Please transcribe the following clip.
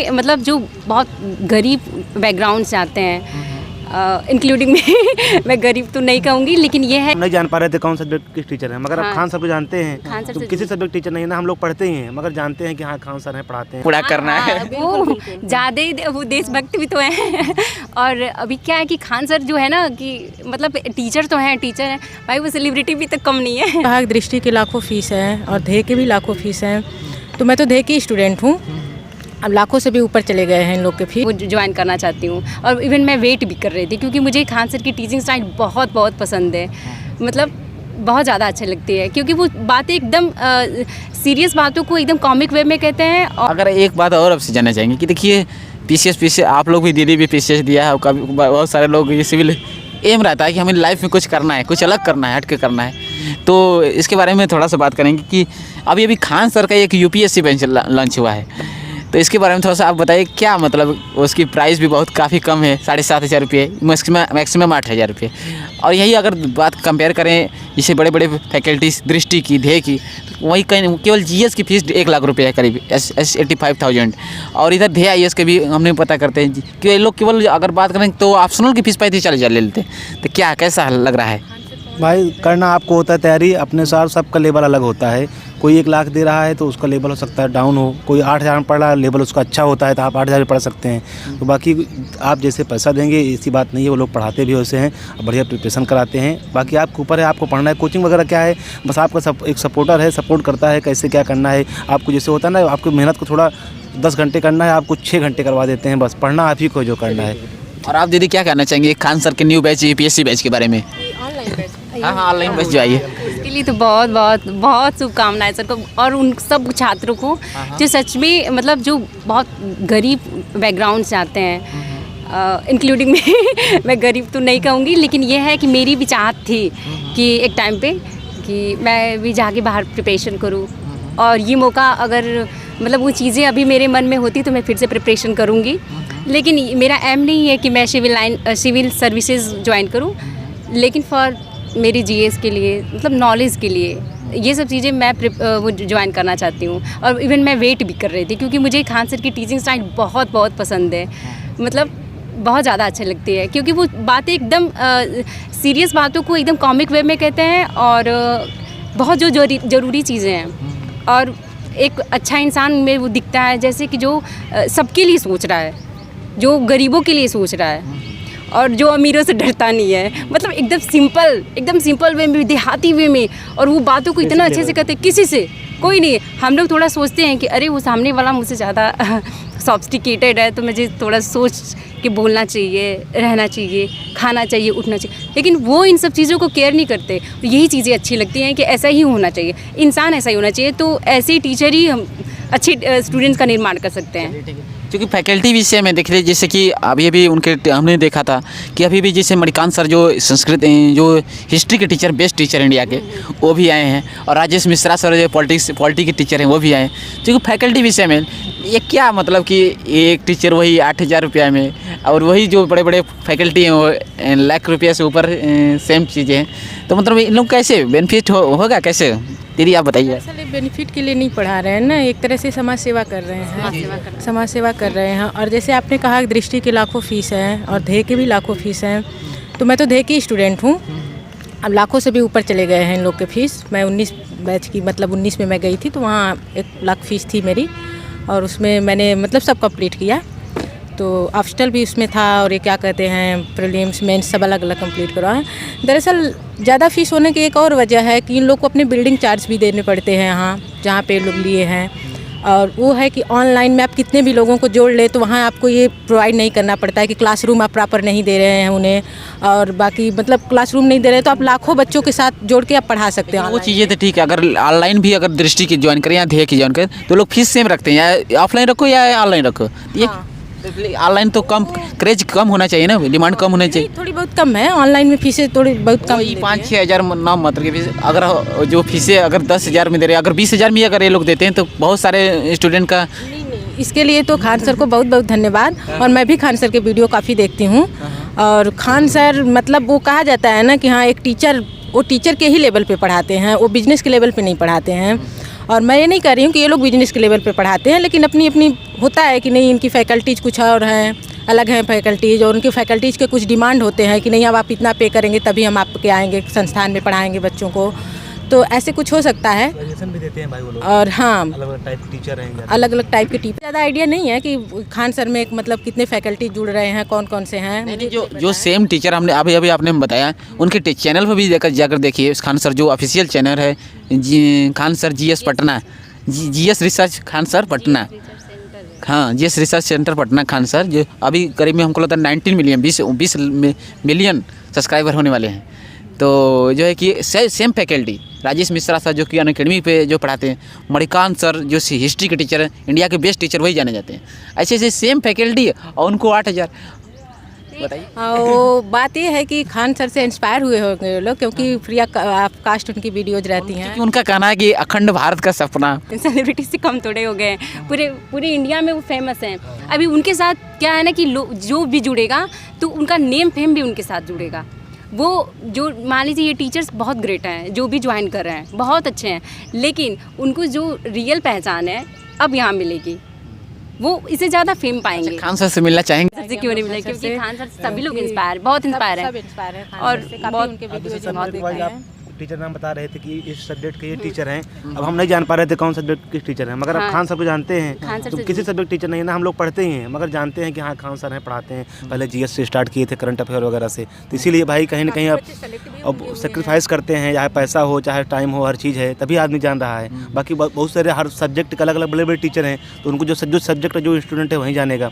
मतलब जो बहुत गरीब बैकग्राउंड से आते हैं, इंक्लूडिंग मैं गरीब तो नहीं कहूँगी, लेकिन ये है नहीं जान पा रहे थे कौन सब्जेक्ट किस टीचर हैं, मगर हाँ, अब खान सर को जानते हैं। खान सर तो से किसी सब्जेक्ट टीचर नहीं ना, हम लोग पढ़ते ही हैं मगर जानते हैं कि हाँ खान सर हैं, पढ़ाते हैं। पूरा करना है। वो ज़्यादा वो देशभक्त भी तो हैं और अभी क्या है कि खान सर जो है ना कि मतलब टीचर तो हैं, टीचर हैं भाई, वो सेलिब्रिटी भी तो कम नहीं है। कहा दृष्टि की लाखों फीस है और ध्येय के भी लाखों फीस हैं, तो मैं तो ध्येय की स्टूडेंट हूँ। अब लाखों से भी ऊपर चले गए हैं इन लोग के फीस। वो ज्वाइन करना चाहती हूँ और इवन मैं वेट भी कर रही थी क्योंकि मुझे खान सर की टीचिंग स्टाइल बहुत बहुत पसंद है, मतलब बहुत ज़्यादा अच्छी लगती है क्योंकि वो बातें एकदम सीरियस बातों को एकदम कॉमिक वे में कहते हैं। और अगर एक बात और आपसे जानना चाहेंगे कि देखिए पीसीएस आप लोग भी, दीदी भी पीसीएस दिया है, कभी बहुत सारे लोग ये सिविल एम रहता है कि हमें लाइफ में कुछ करना है, कुछ अलग करना है, हट के करना है। तो इसके बारे में थोड़ा सा बात करेंगे कि अभी खान सर का एक यूपीएससी बेंच लॉन्च हुआ है, तो इसके बारे में थोड़ा सा आप बताइए। क्या मतलब उसकी प्राइस भी बहुत काफ़ी कम है, 7,500 रुपये, मैक्सिमम 8,000 रुपये। और यही अगर बात कंपेयर करें जैसे बड़े बड़े फैकल्टीज दृष्टि की, ध्येय की, वही कहीं केवल जीएस की फ़ीस 1 लाख रुपये है करीब, 85,000। और इधर ध्येय आईएएस के भी हमने पता करते हैं कि ये लोग केवल अगर बात करें तो ऑप्शनल की फीस 35,000 ले लेते हैं। तो क्या कैसा लग रहा है? भाई करना आपको होता है तैयारी, अपने साथ सबका लेवल अलग होता है। कोई 1 लाख दे रहा है तो उसका लेवल हो सकता है डाउन हो, कोई 8,000 में पढ़ रहा है, लेवल उसका अच्छा होता है तो आप 8,000 में पढ़ सकते हैं। तो बाकी आप जैसे पैसा देंगे ऐसी बात नहीं है, वो लोग पढ़ाते भी वैसे हैं, बढ़िया प्रिपरेशन कराते हैं। बाकी आपके ऊपर है, आपको पढ़ना है। कोचिंग वगैरह क्या है, बस आपका एक सपोर्टर है, सपोर्ट करता है कैसे क्या करना है आपको। जैसे होता है ना, आपको मेहनत को थोड़ा 10 घंटे करना है, आपको 6 घंटे करवा देते हैं, बस पढ़ना आप ही को जो करना है। और आप दीदी क्या कहना चाहेंगे खान सर के न्यू बैच यूपीएससी बैच के बारे में? हाँ, ऑनलाइन बैच जो आई है उसके लिए तो बहुत बहुत बहुत शुभकामनाएं सर को और उन सब छात्रों को जो सच में मतलब जो बहुत गरीब बैकग्राउंड से आते हैं, इंक्लूडिंग मैं गरीब तो नहीं कहूँगी, लेकिन ये है कि मेरी भी चाहत थी कि एक टाइम पे कि मैं भी जाके बाहर प्रिपरेशन करूँ, और ये मौका अगर मतलब वो चीज़ें अभी मेरे मन में होती तो मैं फिर से प्रिपरेशन करूँगी। लेकिन मेरा एम नहीं है कि मैं सिविल सर्विसेज ज्वाइन करूँ, लेकिन फॉर मेरी जीएस के लिए, मतलब नॉलेज के लिए, ये सब चीज़ें मैं वो ज्वाइन करना चाहती हूँ। और इवन मैं वेट भी कर रही थी क्योंकि मुझे खान सर की टीचिंग स्टाइल बहुत बहुत पसंद है, मतलब बहुत ज़्यादा अच्छी लगती है क्योंकि वो बातें एकदम सीरियस बातों को एकदम कॉमिक वे में कहते हैं और बहुत जो ज़रूरी चीज़ें हैं। और एक अच्छा इंसान में वो दिखता है जैसे कि जो सबके लिए सोच रहा है, जो गरीबों के लिए सोच रहा है और जो अमीरों से डरता नहीं है, मतलब एकदम सिंपल वे में, देहाती वे में, और वो बातों को इतना अच्छे से कहते हैं, किसी से कोई नहीं। हम लोग थोड़ा सोचते हैं कि अरे वो सामने वाला मुझसे ज़्यादा सॉफ्टिकेटेड है तो मुझे थोड़ा सोच के बोलना चाहिए, रहना चाहिए, खाना चाहिए, उठना चाहिए, लेकिन वो इन सब चीज़ों को केयर नहीं करते। तो यही चीज़ें अच्छी लगती हैं कि ऐसा ही होना चाहिए, इंसान ऐसा ही होना चाहिए। तो ऐसे ही टीचर ही हम अच्छे स्टूडेंट्स का निर्माण कर सकते हैं। क्योंकि फैकल्टी विषय में देख लीजिए, जैसे कि अभी उनके हमने देखा था कि अभी भी जैसे मणिकांत सर जो संस्कृत जो हिस्ट्री के टीचर, बेस्ट टीचर इंडिया के, वो भी आए हैं, और राजेश मिश्रा सर जो पॉलिटी के टीचर हैं वो भी आए हैं। क्योंकि फैकल्टी विषय में ये क्या मतलब कि एक टीचर वही 8,000 रुपये में, और वही जो बड़े बड़े फैकल्टी हैं वो लाख रुपये से ऊपर सेम चीज़ें हैं। तो मतलब इन लोग कैसे बेनिफिट होगा कैसे, दीदी आप बताइए। असल बेनिफिट के लिए नहीं पढ़ा रहे हैं ना, एक तरह से समाज सेवा कर रहे हैं, समाज सेवा कर रहे हैं। और जैसे आपने कहा दृष्टि की लाखों फीस है और ध्येय के भी लाखों फीस हैं, तो मैं तो ध्येय की स्टूडेंट हूँ। अब लाखों से भी ऊपर चले गए हैं इन लोग के फीस। मैं 19 बैच की, मतलब 19 में मैं गई थी तो वहाँ 1 लाख फीस थी मेरी, और उसमें मैंने मतलब सब कंप्लीट किया। तो ऑप्शनल भी उसमें था, और ये क्या कहते हैं प्रीलिम्स मेंस सब अलग अलग कंप्लीट करवाएं। दरअसल ज़्यादा फीस होने की एक और वजह है कि इन लोग को अपने बिल्डिंग चार्ज भी देने पड़ते हैं यहाँ जहाँ पे लोग लिए हैं, और वो है कि ऑनलाइन में आप कितने भी लोगों को जोड़ ले तो वहाँ आपको ये प्रोवाइड नहीं करना पड़ता है कि क्लासरूम आप प्रॉपर नहीं दे रहे हैं उन्हें, और बाकी मतलब क्लासरूम नहीं दे रहे तो आप लाखों बच्चों के साथ जोड़ के आप पढ़ा सकते हैं। वो चीज़ें तो ठीक है, अगर ऑनलाइन भी अगर दृष्टि की ज्वाइन करें या ध्येय की ज्वाइन करें तो लोग फीस सेम रखते हैं, या ऑफलाइन रखो या ऑनलाइन रखो। ये ऑनलाइन तो कम क्रेज कम होना चाहिए ना, डिमांड कम होना चाहिए। थोड़ी बहुत कम है ऑनलाइन में फीसें, थोड़ी बहुत कम। 5-6 हज़ार नाम मात्र की फीस, अगर जो फीसें अगर 10,000 में दे रहे हैं, अगर 20,000 में अगर ये लोग देते हैं तो बहुत सारे स्टूडेंट का। इसके लिए तो खान सर को बहुत बहुत धन्यवाद। और मैं भी खान सर के वीडियो काफ़ी देखती हूँ, और खान सर मतलब वो कहा जाता है ना कि हाँ एक टीचर, वो टीचर के ही लेवल पे पढ़ाते हैं, वो बिजनेस के लेवल पे नहीं पढ़ाते हैं। और मैं ये नहीं कह रही हूँ कि ये लोग बिजनेस के लेवल पे पढ़ाते हैं, लेकिन अपनी अपनी होता है कि नहीं, इनकी फैकल्टीज़ कुछ और हैं, अलग हैं फैकल्टीज़, और उनकी फैकल्टीज़ के कुछ डिमांड होते हैं कि नहीं अब आप इतना पे करेंगे तभी हम आपके आएंगे संस्थान में पढ़ाएंगे बच्चों को। तो ऐसे कुछ हो सकता है। एजुकेशन भी देते हैं भाई वो लोग, और हाँ, अलग अलग टाइप के टीचर हैं। अलग अलग टाइप के टीचर, ज़्यादा आइडिया नहीं है कि खान सर में मतलब कितने फैकल्टी जुड़ रहे हैं, कौन कौन से हैं। नहीं, जो सेम टीचर हमने अभी अभी आपने बताया, उनके चैनल पर भी जाकर देखिए। खान सर जो ऑफिशियल चैनल है, Khan sir GS Patna, GS research Khan sir Patna, हाँ GS research centre Patna Khan sir, जो अभी करीब में हमको लगता है 19 मिलियन 20 मिलियन सब्सक्राइबर होने वाले हैं। तो जो है कि same faculty Rajesh Mishra sir जो कि अनअकैडमी पे जो पढ़ाते हैं, मणिकांत सर जो हिस्ट्री के टीचर हैं, इंडिया के बेस्ट टीचर वही जाने जाते हैं। ऐसे ऐसे सेम फैकल्टी और उनको 8,000। बताइए। वो बात ये है कि खान सर से इंस्पायर हुए होंगे वो लोग, क्योंकि फ्री ऑफ कास्ट उनकी वीडियोज रहती हैं। क्योंकि उनका कहना है कि अखंड भारत का सपना। सेलिब्रिटी से कम थोड़े हो गए हैं, पूरे इंडिया में वो फेमस हैं। अभी उनके साथ क्या है ना कि जो भी जुड़ेगा तो उनका नेम फेम भी उनके साथ जुड़ेगा। वो जो मान लीजिए ये टीचर्स बहुत ग्रेट हैं, जो भी ज्वाइन कर रहे हैं बहुत अच्छे हैं, लेकिन उनको जो रियल पहचान है अब यहाँ मिलेगी, वो इससे ज़्यादा फेम पाएंगे। खान सर से मिलना चाहेंगे? सर से क्यों नहीं मिले, क्योंकि खान सर सभी लोग इंस्पायर, बहुत इंस्पायर हैं। और बहुत उनके वीडियोज बहुत देखते हैं। टीचर नाम बता रहे थे कि इस सब्जेक्ट के ये टीचर हैं। अब हम नहीं जान पा रहे थे कौन सब्जेक्ट के टीचर हैं, मगर अब खान सर को जानते हैं। तो किसी सब्जेक्ट टीचर नहीं है ना, हम लोग पढ़ते ही हैं, मगर जानते हैं कि हाँ खान सर हैं, पढ़ाते हैं। पहले GS से स्टार्ट किए थे, करंट अफेयर वगैरह से। तो इसीलिए भाई कहीं ना कहीं अब सेक्रीफाइस करते हैं, चाहे पैसा हो चाहे टाइम हो, हर चीज़ है तभी आदमी जान रहा है। बाकी बहुत सारे हर सब्जेक्ट के अलग अलग बड़े बड़े टीचर हैं, तो उनको जो सब्जेक्ट जो स्टूडेंट है वहीं जानेगा।